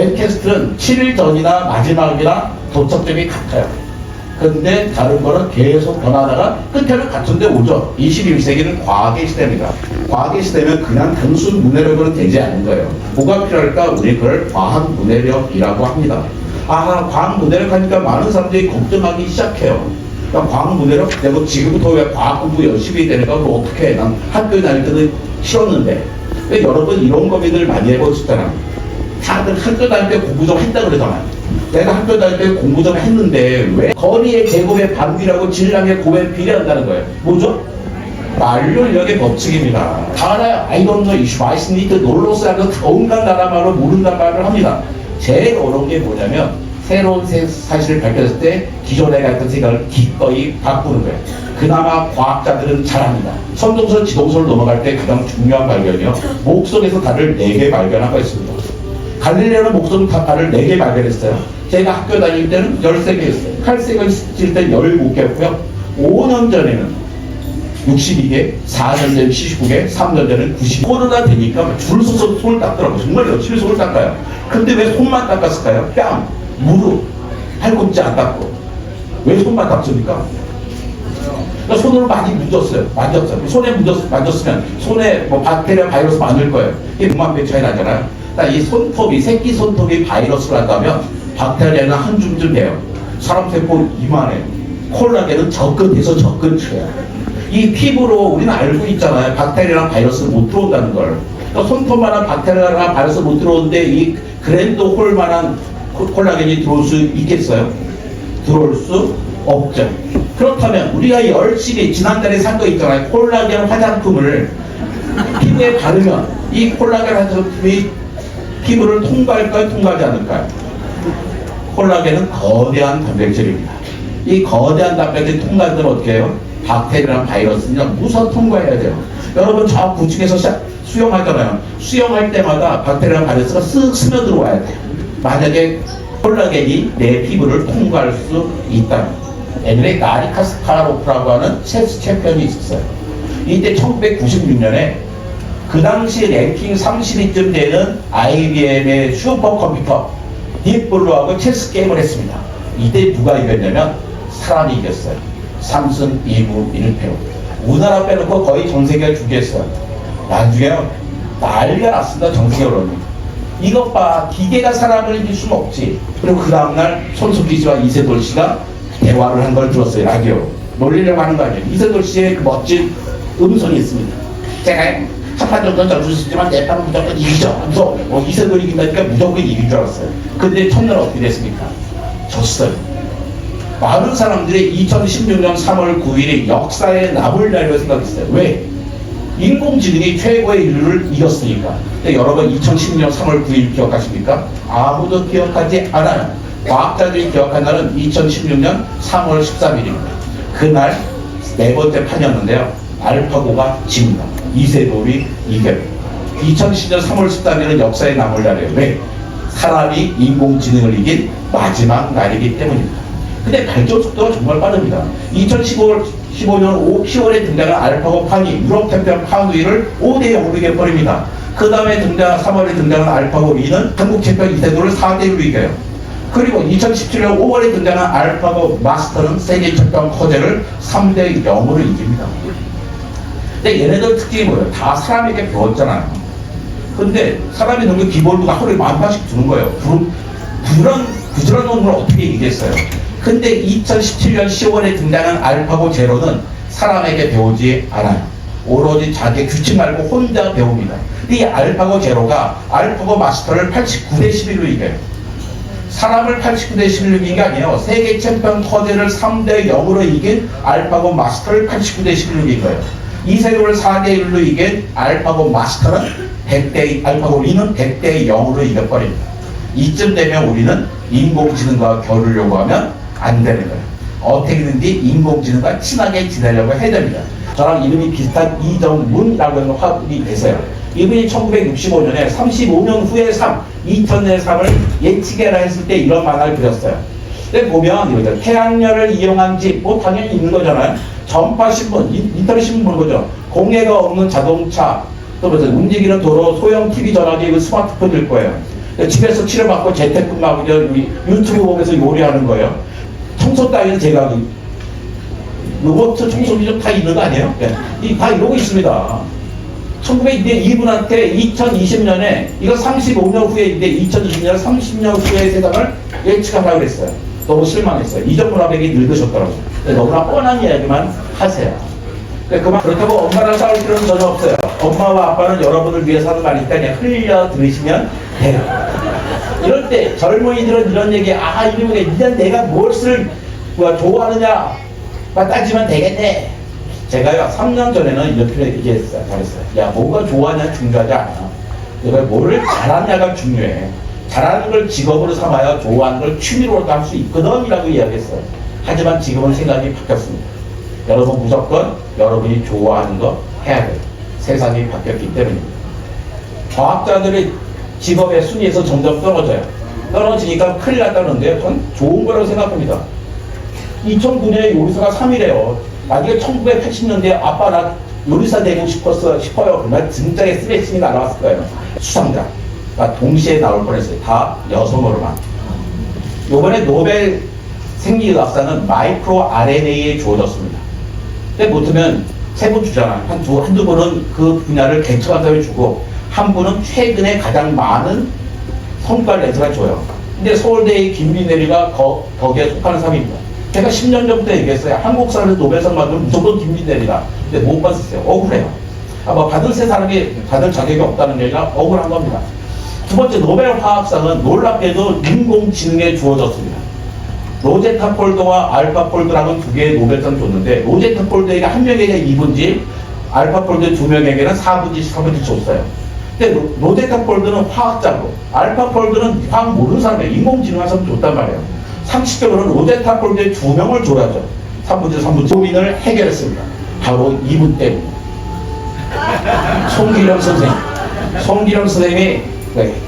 젠캐스트는 7일 전이나 마지막이나 도착점이 같아요. 근데 다른 거는 계속 변하다가 끝에는 같은 데 오죠. 21세기는 과학의 시대입니다. 과학의 시대면 그냥 단순 문해력으로는 되지 않는 거예요. 뭐가 필요할까? 우리 그걸 과학 문해력이라고 합니다. 과학 문해력 하니까 많은 사람들이 걱정하기 시작해요. 그러니까 과학 문해력, 내가 지금부터 왜 과학 공부 열심히 되니까 그걸 어떻게 해? 난 학교에 다닐 때는 싫었는데. 근데 여러분 이런 고민을 많이 해보셨잖아요. 다들 학교 다닐 때 공부 좀 했다 그러잖아요. 내가 학교 다닐 때 공부 좀 했는데 왜 거리의 제곱의 반비라고 질량의 곱에 비례한다는 거예요. 뭐죠? 만료력의 법칙입니다. 다 알아요. I don't know, you might need to 놀로스라고 온갖 나라 말로 모른다는 말을 합니다. 제일 어려운 게 뭐냐면 새로운 사실을 밝혔을 때 기존에 갖던 생각을 기꺼이 바꾸는 거예요. 그나마 과학자들은 잘합니다. 선동설, 지동설을 넘어갈 때 가장 중요한 발견이요. 목성에서 달을 4개 발견한 거 있습니다. 갈릴레오는 목성 달을 4개 발견했어요. 제가 학교 다닐 때는 13개였어요. 칼색을 칠 때는 17개였고요. 5년 전에는 62개, 4년 전에는 79개, 3년 전에는 90개. 코로나 되니까 줄 서서 손을 닦더라고요. 정말 열심히 손을 닦아요. 근데 왜 손만 닦았을까요? 뺨, 무릎, 팔꿈치 안 닦고. 왜 손만 닦습니까? 그러니까 손으로 많이 만졌어요. 손에 만졌으면 손에 뭐 박테리아 바이러스 많을 거예요. 이게 6만 배 차이 나잖아요. 이 손톱이, 새끼 손톱이 바이러스를 한다면 박테리아는 한 줌쯤 돼요. 사람 세포 이만해요. 콜라겐은 접근해서 접근쳐요. 이 피부로 우리는 알고 있잖아요. 박테리아랑 바이러스 못 들어온다는 걸. 그러니까 손톱만한 박테리아랑 바이러스 못 들어오는데 이 그랜드 홀만한 콜라겐이 들어올 수 있겠어요? 들어올 수 없죠. 그렇다면 우리가 열심히 지난달에 산 거 있잖아요. 콜라겐 화장품을 피부에 바르면 이 콜라겐 화장품이 피부를 통과할까요? 통과하지 않을까요? 콜라겐은 거대한 단백질입니다. 이 거대한 단백질이 통과하면 어떻게 해요? 박테리아랑 바이러스는 무선 통과해야 돼요. 여러분 저 구층에서 수영하잖아요. 수영할 때마다 박테리아랑 바이러스가 쓱 스며들어와야 돼요. 만약에 콜라겐이 내 피부를 통과할 수 있다면. 옛날에 나리 카스파로프라고 하는 체스 챔피언이 있었어요. 이때 1996년에 그 당시 랭킹 30위쯤 되는 IBM의 슈퍼컴퓨터 딥블루하고 체스 게임을 했습니다. 이때 누가 이겼냐면 사람이 이겼어요. 3승 2무 1패로. 우리나라 빼놓고 거의 전 세계를 죽였어요. 나중에는 난리가 났습니다. 전 세계로는. 이것 봐. 기계가 사람을 이길 수는 없지. 그리고 그 다음날 손석희 씨와 이세돌 씨가 대화를 한 걸 들었어요. 라디오. 놀리려고 하는 거 아니에요. 이세돌 씨의 그 멋진 음성이 있습니다. 제가 한판 정도는 져줄 수 있지만 내 판은 무조건 이기죠. 그래서 이세돌이 이긴다니까 무조건 이길 줄 알았어요. 근데 첫날 어떻게 됐습니까? 졌어요. 많은 사람들이 2016년 3월 9일이 역사에 남을 날이라고 생각했어요. 왜? 인공지능이 최고의 인류를 이겼으니까. 근데 여러분 2016년 3월 9일 기억하십니까? 아무도 기억하지 않아요. 과학자들이 기억한 날은 2016년 3월 13일입니다. 그날 네 번째 판이었는데요. 알파고가 집니다. 이세돌이 이겨요. 2010년 3월 13일은 역사에 남을 날이에요. 왜? 사람이 인공지능을 이긴 마지막 날이기 때문입니다. 근데 발전 속도가 정말 빠릅니다. 2015년 10월에 등장한 알파고 판이 유럽 태평양 판 위를 5대 0으로 이겨버립니다. 그 다음에 3월에 등장한 알파고 2는 한국 챔피언 이세돌을 4대 1로 이겨요. 그리고 2017년 5월에 등장한 알파고 마스터는 세계 챔피언 커제를 3대 0으로 이깁니다. 근데 얘네들 특징이 뭐예요? 다 사람에게 배웠잖아요. 근데 사람이 넣는 기본부가 하루에 10,000번씩 주는 거예요. 부지런한 놈을 어떻게 이기겠어요? 근데 2017년 10월에 등장한 알파고 제로는 사람에게 배우지 않아요. 오로지 자기 규칙 말고 혼자 배웁니다. 이 알파고 제로가 알파고 마스터를 89대 11로 이겨요. 사람을 89대 11로 이긴 게 아니에요. 세계 챔피언 커제를 3대 0으로 이긴 알파고 마스터를 89대 11로 이긴 거예요. 이세돌을 4대 1로 이긴 알파고 마스터는 알파고 2는 100대 0으로 이겨버립니다. 이쯤 되면 우리는 인공지능과 겨루려고 하면 안 되는 거예요. 어떻게든지 인공지능과 친하게 지내려고 해야 됩니다. 저랑 이름이 비슷한 이정문이라고 하는 화분이 계세요. 이분이 1965년에 35년 후의 삶, 2000년의 삶을 예측해라 했을 때 이런 만화를 그렸어요. 근데 보면 이거죠. 태양열을 이용한 집, 뭐 당연히 있는 거잖아요. 전파신문, 인터넷 신문 보는 거죠. 공해가 없는 자동차, 또 무슨 움직이는 도로, 소형 TV 전화기, 스마트폰일 거예요. 집에서 치료받고 재택근무하고 우리 유튜브 보면서 요리하는 거예요. 청소 따위는 제가 로봇 청소기 좀 다 있는 거 아니에요? 다 이러고 있습니다. 1900, 이분한테 2020년에, 이거 35년 후에인데 2020년 30년 후의 세상을 예측하라고 그랬어요. 너무 실망했어요. 이전 문화백이 늙으셨더라고요. 너무나 뻔한 이야기만 하세요. 그렇다고 엄마랑 싸울 필요는 전혀 없어요. 엄마와 아빠는 여러분을 위해서 하는 말이니까 그냥 흘려 들으시면 돼요. 이럴 때 젊은이들은 이런 얘기, 이러면 일단 내가 무엇을 좋아하느냐 따지면 되겠네. 제가요 3년 전에는 이렇게 얘기했어요. 잘했어요. 야, 뭐가 좋아하냐 중요하지 않아. 내가 뭐를 잘하냐가 중요해. 잘하는 걸 직업으로 삼아야 좋아하는 걸 취미로도 할 수 있거든 이라고 이야기했어요. 하지만 지금은 생각이 바뀌었습니다. 여러분 무조건 여러분이 좋아하는 거 해야 돼요. 세상이 바뀌었기 때문입니다. 과학자들의 직업의 순위에서 점점 떨어져요. 떨어지니까 큰일 났다는데 전 좋은 거라고 생각합니다. 2009년에 요리사가 3위래요. 만약에 1980년대에 아빠 나 요리사 되고 싶어요. 그러면 진짜의 스매싱이 날아왔을 거예요. 수상자. 동시에 나올 뻔했어요. 다 여성으로만. 요번에 노벨 생리의학상은 마이크로 RNA에 주어졌습니다. 근데 못하면 세 분 주잖아요. 한두 분은 그 분야를 개척한 사람이 주고, 한 분은 최근에 가장 많은 성과를 낸 사람이 줘요. 근데 서울대의 김민혜리가 거기에 속하는 사람입니다. 제가 10년 전부터 얘기했어요. 한국 사람에서 노벨상 받으면 무조건 김민혜리다. 근데 못 받았어요. 억울해요. 받을 세 사람이 받을 자격이 없다는 얘기가 억울한 겁니다. 두 번째 노벨 화학상은 놀랍게도 인공지능에 주어졌습니다. 로제타 폴더와 알파 폴더라는 두 개의 노벨상 줬는데, 로제타 폴더에게 한 명에게 2분지, 알파 폴더 두 명에게는 4분지, 4분지 줬어요. 근데 로제타 폴더는 화학자고, 알파 폴더는 화학 모르는 사람이에요. 인공지능 한 사람 줬단 말이에요. 상식적으로는 로제타 폴더에 2명을 줘야죠. 3분지, 3분지. 고민을 해결했습니다. 바로 이분 때문에. 송기령 선생님이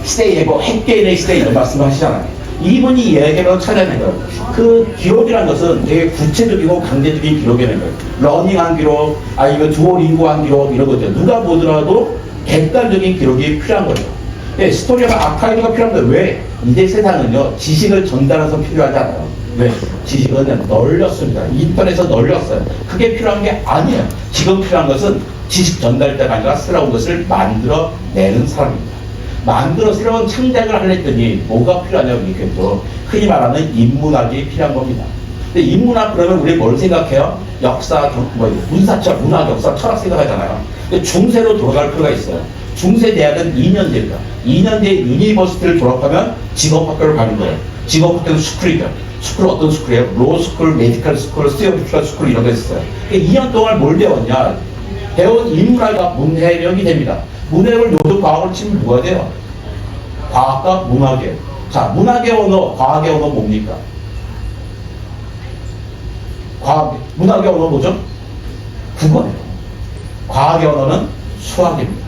시대의 예고, 핵개인의 시대 이런 말씀을 하시잖아요. 이분이 이야기로 찾아낸 거예요. 그 기록이라는 것은 되게 구체적이고 강제적인 기록이라는 거예요. 러닝한 기록, 아니면 두오링고한 기록, 이런 거죠. 누가 보더라도 객관적인 기록이 필요한 거죠. 스토리가 아카이브가 필요한 거예요. 왜? 이제 세상은요, 지식을 전달해서 필요하지 않아요. 왜? 지식은 널렸습니다. 인터넷에서 널렸어요. 그게 필요한 게 아니에요. 지금 필요한 것은 지식 전달자가 아니라 새로운 것을 만들어내는 사람입니다. 만들어 새로운 창작을 하려더니 뭐가 필요하냐고 얘기했죠. 흔히 말하는 인문학이 필요한 겁니다. 근데 인문학 그러면 우리 뭘 생각해요? 역사, 문사철, 문학, 역사, 철학 생각하잖아요. 근데 중세로 돌아갈 필요가 있어요. 중세 대학은 2년제입니다. 2년제 유니버시티를 졸업하면 직업학교를 가는 거예요. 직업학교는 스쿨이죠. 스쿨 어떤 스쿨이에요? 로스쿨, 메디컬 스쿨, 스티어피컬 스쿨 이런 거 있어요. 2년 동안 뭘 배웠냐? 배운 인문학과 문해력이 됩니다. 문해력을 요즘 과학을 치면 뭐가 돼요? 과학과 문학이에요. 자, 문학의 언어, 과학의 언어 뭡니까? 문학의 언어 뭐죠? 국어예요. 과학의 언어는 수학입니다.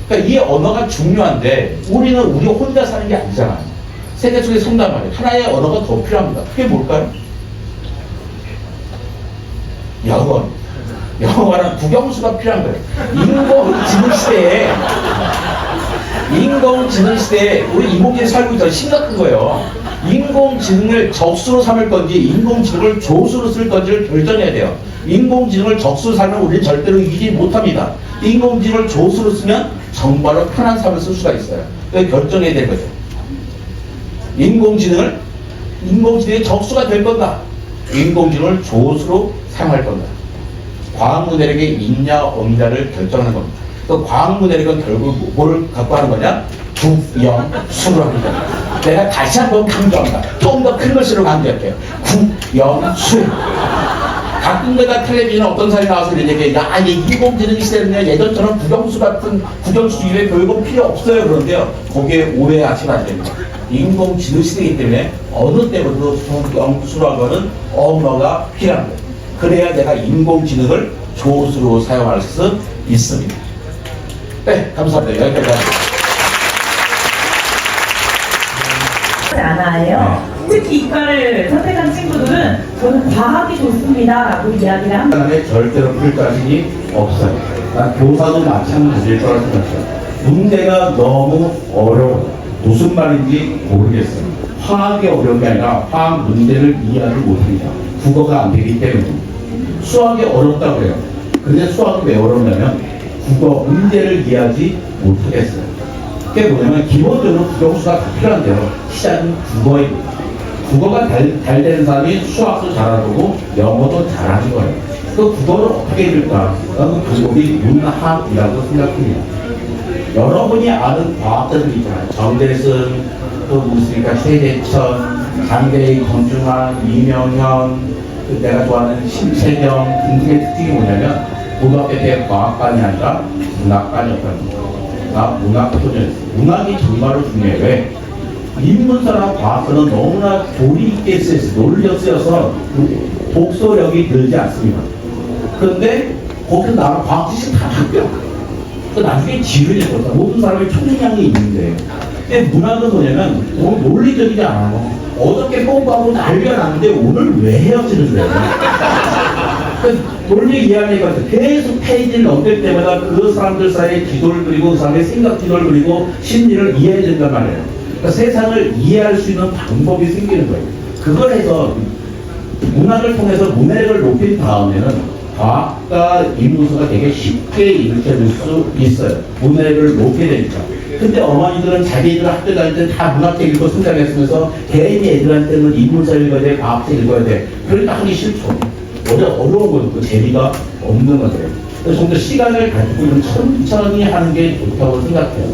그러니까 이 언어가 중요한데 우리는 우리 혼자 사는 게 아니잖아요. 세계 속에 산단 말이에요. 하나의 언어가 더 필요합니다. 그게 뭘까요? 영어는 국영수가 필요한 거예요. 인공지능 시대에 우리 인공지능이 살고 있다 심각한 거예요. 인공지능을 적수로 삼을 건지 인공지능을 조수로 쓸 건지를 결정해야 돼요. 인공지능을 적수로 살면 우리는 절대로 이기지 못합니다. 인공지능을 조수로 쓰면 정말로 편한 삶을 쓸 수가 있어요. 그래서 결정해야 될 거죠. 인공지능이 적수가 될 건가? 인공지능을 조수로 사용할 건가? 과학문해력이 있냐 없냐를 결정하는 겁니다. 그 과학문해력은 결국 뭘 갖고 하는 거냐? 국영수로 합니다. 내가 다시 한번 강조합니다. 좀 더 큰 글씨로 강조할게요. 국영수. 가끔가다 텔레비전에 어떤 사람이 나와서 이런 얘기해요. 야, 이 인공지능 시대는 예전처럼 국영수 같은 국영수 이외에 교육은 필요 없어요. 그런데요, 거기에 오해하시면 안 됩니다. 인공지능 시대이기 때문에 어느 때보다도 국영수라고 하는 언어가 필요한 거예요. 그래야 내가 인공지능을 조수로 사용할 수 있습니다. 네, 감사합니다. 여기까지 않아요. 특히 이과를 선택한 친구들은 저는 과학이 좋습니다 라고 이야기를 합니다. 절대로 풀 자신이 없어요. 난 교사도 마찬가지일 거라 생각해요. 문제가 너무 어려워요. 무슨 말인지 모르겠어요. 화학이 어려운 게 아니라 화학 문제를 이해하지 못합니다. 국어가 안 되기 때문에. 수학이 어렵다고 해요. 근데 수학이 왜 어렵냐면 국어 문제를 이해하지 못하겠어요. 그게 뭐냐면 기본적으로 국영수가 다 필요한데요. 시작은 국어입니다. 국어가 잘 되는 사람이 수학도 잘하고 영어도 잘하는 거예요. 그 국어를 어떻게 해줄까? 그런 방법이 문학이라고 생각합니다. 여러분이 아는 과학자들 있잖아요. 정대승, 또 누구십니까? 최재천, 장대희, 정중환, 이명현, 그 내가 좋아하는 심채경 등등의 특징이 뭐냐면 고등학교 때 과학반이 아니라 문학반이었다는 거예요. 나 문학소년이었어요. 문학이 정말로 중요해요. 왜? 인문서나 과학서는 너무나 교리 있게 쓰여서 논리가 쓰여서 독서력이 늘지 않습니다. 그런데 거기서 나온 과학 지식 다 바뀌어. 그 나중에 지문이 없다. 모든 사람의 총량이 있는데. 근데 문학은 뭐냐면 너무 논리적이지 않아요. 어저께 공부하고 난리가 났는데 오늘 왜 헤어지는 거예요? 논리 이해하니까 계속 페이지를 넘길 때마다 그 사람들 사이의 기도를 그리고 그 사람의 생각 기도를 그리고 심리를 이해해야 된단 말이에요. 그러니까 세상을 이해할 수 있는 방법이 생기는 거예요. 그걸 해서 문학을 통해서 문해력을 높인 다음에는 과학과 인문서가 되게 쉽게 일으켜질 수 있어요. 문해력을 높게 되니까. 근데 어머니들은 자기들 학교 다닐 때 다 문학책 읽고 성장했으면서 개인이 애들한테는 인문서 읽어야 돼, 과학책 읽어야 돼. 그러니까 하기 싫죠. 어려운 건 그 재미가 없는 거예요. 그래서 좀 더 시간을 가지고 좀 천천히 하는 게 좋다고 생각해요.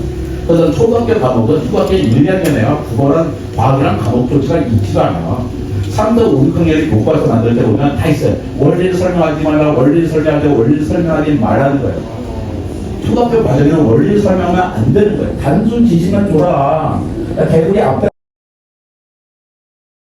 그래서 초등학교 과목은 초등학교 1학년에요. 국어랑 과학이랑 과목 조치가 있지도 않아요. 3도 운동열이 교과서 만들 때 보면 다 있어요. 원리를 설명하지 말라, 원리를 설명하지, 원리를 설명하지 말라는 거예요. 초등학교 과정에는 원리를 설명하면 안 되는 거예요. 단순 지식만 줘라. 개구리 앞에